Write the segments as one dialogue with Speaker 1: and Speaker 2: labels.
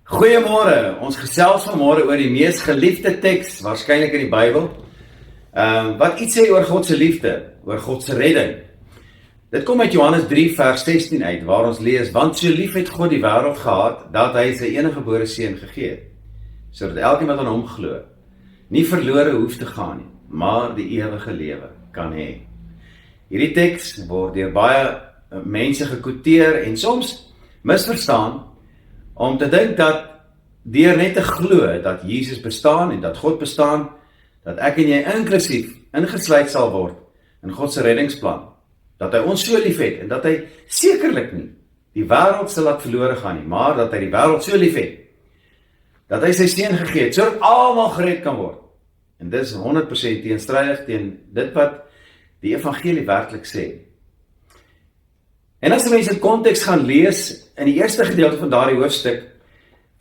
Speaker 1: Goeiemôre, ons gesels vanmôre oor die mees geliefde teks, waarskynlik in die Bybel. Wat iets sê oor God se liefde, oor God se redding. Dit kom uit Johannes 3 vers 16 uit, waar ons lees, want so lief het God die wêreld gehad, dat hy sy enige gebore seun gegee het, sodat elkeen wat aan hom glo, nie verlore hoef te gaan nie, maar die ewige lewe kan hê. Hierdie teks word deur baie mense gekwoteer en soms misverstaan, om te dink dat deur net te glo dat Jesus bestaan en dat God bestaan, dat ek en jy inklusief ingesluit sal word in God se reddingsplan, dat hy ons so lief het en dat hy sekerlik nie die wêreld sal laat verlore gaan nie, maar dat hy die wêreld so lief het, dat hy sy seun gegee het, sodat almal gered kan word. En dis 100% teenstrydig teen dit wat die evangelie werklik sê. En as die mense in konteks gaan lees, in die eerste gedeelte van daardie hoofstuk,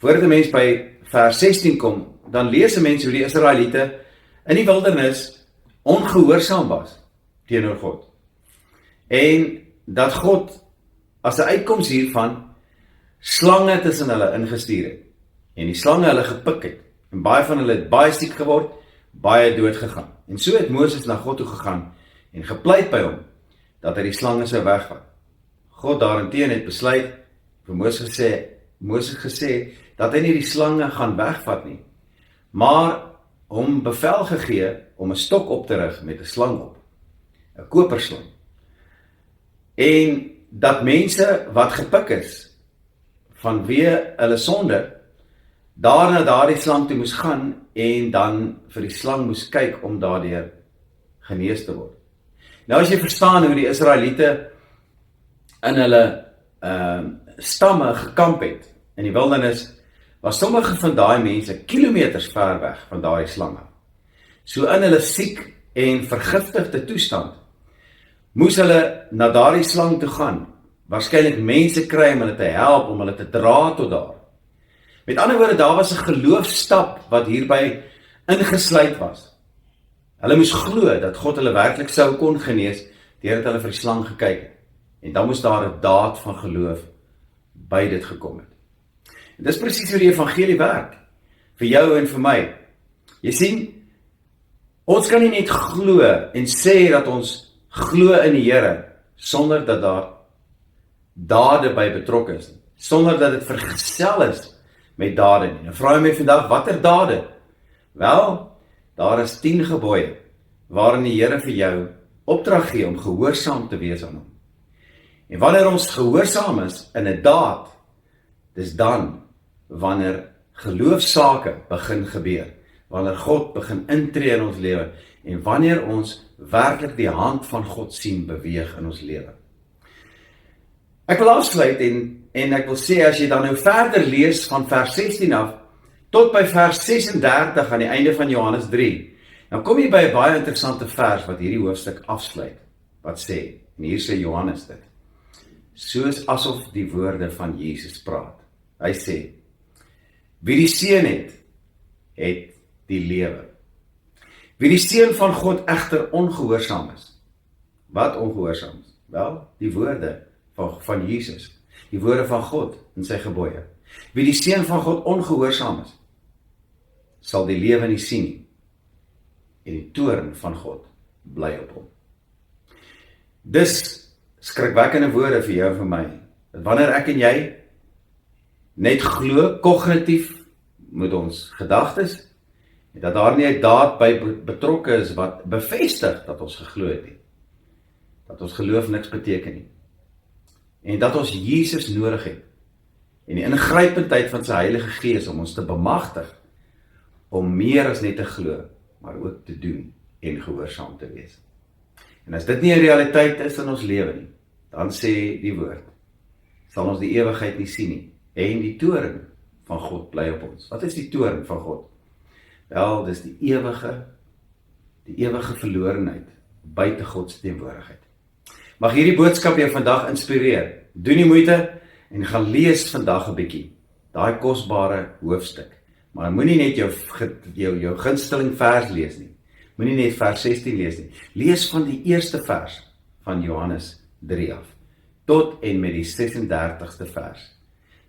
Speaker 1: voordat die mens by vers 16 kom, dan lees die mens hoe die Israeliete in die wildernis ongehoorsaam was teenoor God. En dat God, as 'n uitkoms hiervan, slange tussen hulle ingestuur het. En die slange hulle gepik het. En baie van hulle het baie siek geword, baie dood gegaan. En so het Moses na God toe gegaan en gepleit by hom, dat hy die slange sou wegvat. God daarenteen het besluit, vir Moses gesê, dat hy nie die slange gaan wegvat nie, maar hom bevel gegee om 'n stok op te rig met 'n slang op, 'n koperslang. En dat mense wat gepik is, vanweë hulle sonde, daarna daardie slang toe moes gaan, en dan vir die slang moes kyk om daardeur genees te word. Nou as jy verstaan hoe die Israeliete in hulle stamme gekamp het in die wildernis, was sommige van daai mense kilometers ver weg van daai slange. So in hulle siek en vergiftigde toestand, moes hulle na daardie slang toe gaan, waarskynlik mense kry om hulle te help, om hulle te dra tot daar. Met ander woorde, daar was 'n geloofstap wat hierby ingesluit was. Hulle moes glo dat God hulle werklik sou kon genees, deurdat hulle vir die slang gekyk het. En dan moes daar 'n daad van geloof by dit gekom het. En dis presies hoe die evangelie werk, vir jou en vir my. Jy sien, ons kan nie net glo en sê dat ons glo in die Here, sonder dat daar dade by betrokke is, sonder dat dit vergesel is met dade nie. En vra jy my vandag, watter dade? Wel, daar is 10 gebooie, waarin die Here vir jou opdrag gee om gehoorsaam te wees aan hom. En wanneer ons gehoorsaam is in 'n daad, dis dan wanneer geloofsake begin gebeur, wanneer God begin intree in ons lewe, en wanneer ons werklik die hand van God sien beweeg in ons lewe. Ek wil afsluit en ek wil sê, as jy dan nou verder lees van vers 16 af, tot by vers 36 aan die einde van Johannes 3, dan kom jy by 'n baie interessante vers wat hierdie hoofstuk afsluit, wat sê, en hier sê Johannes dit, soos asof die woorde van Jesus praat. Hy sê, wie die seun het die lewe. Wie die seun van God egter ongehoorsaam is. Wat ongehoorsaam is? Wel, die woorde van Jesus, die woorde van God in sy gebooie. Wie die seun van God ongehoorsaam is, sal die lewe nie sien nie, en die toorn van God bly op hom. Dis skrikwekkende woorde vir jou en vir my, dat wanneer ek en jy net glo, kognitief met ons gedagtes, dat daar nie 'n daad by betrokke is wat bevestig dat ons geglo het nie, dat ons geloof niks beteken nie, en dat ons Jesus nodig het, en die ingrypendheid van sy Heilige Gees om ons te bemagtig, om meer as net te glo, maar ook te doen en gehoorsaam te wees. En as dit nie 'n realiteit is in ons lewe nie, dan sê die woord, sal ons die ewigheid nie sien nie, en die toorn van God bly op ons. Wat is die toorn van God? Wel, dis die ewige verlorenheid buite God se teenwoordigheid. Mag hierdie boodskap jou vandag inspireer. Doen die moeite en gaan lees vandag 'n bietjie daai kosbare hoofstuk. Maar moenie net jou gunsteling vers lees nie. Moenie net vers 16 lees nie. Lees van die eerste vers van Johannes 3 af, tot en met die 36ste vers.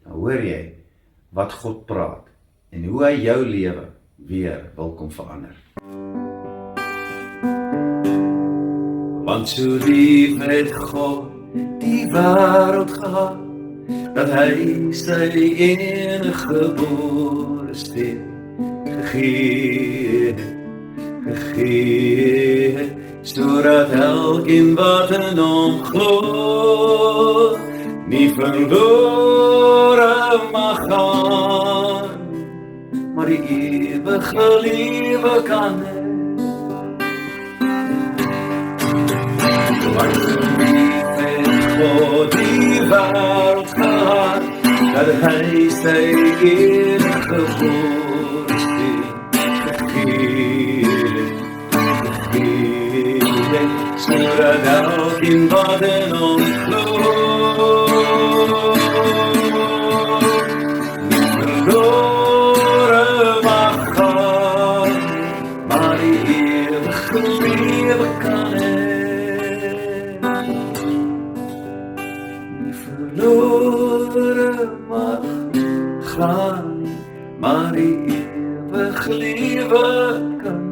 Speaker 1: Dan hoor jy wat God praat en hoe hy jou lewe weer wil kom verander. Want so lief het God die wêreld gehad, dat hy sy enige gebore seun gegee het, sodat elkeen wat in hom glo, nie verlore mag gaan, maar die ewige lewe kan hê. Want so lief het God die wêreld gehad, dat hy sy enige gebore seun gegee het, sodat elkeen wat in hom glo, nie verlore mag gaan, maar die ewige lewe kan hê. Nie verlore mag gaan, maar die ewige lewe kan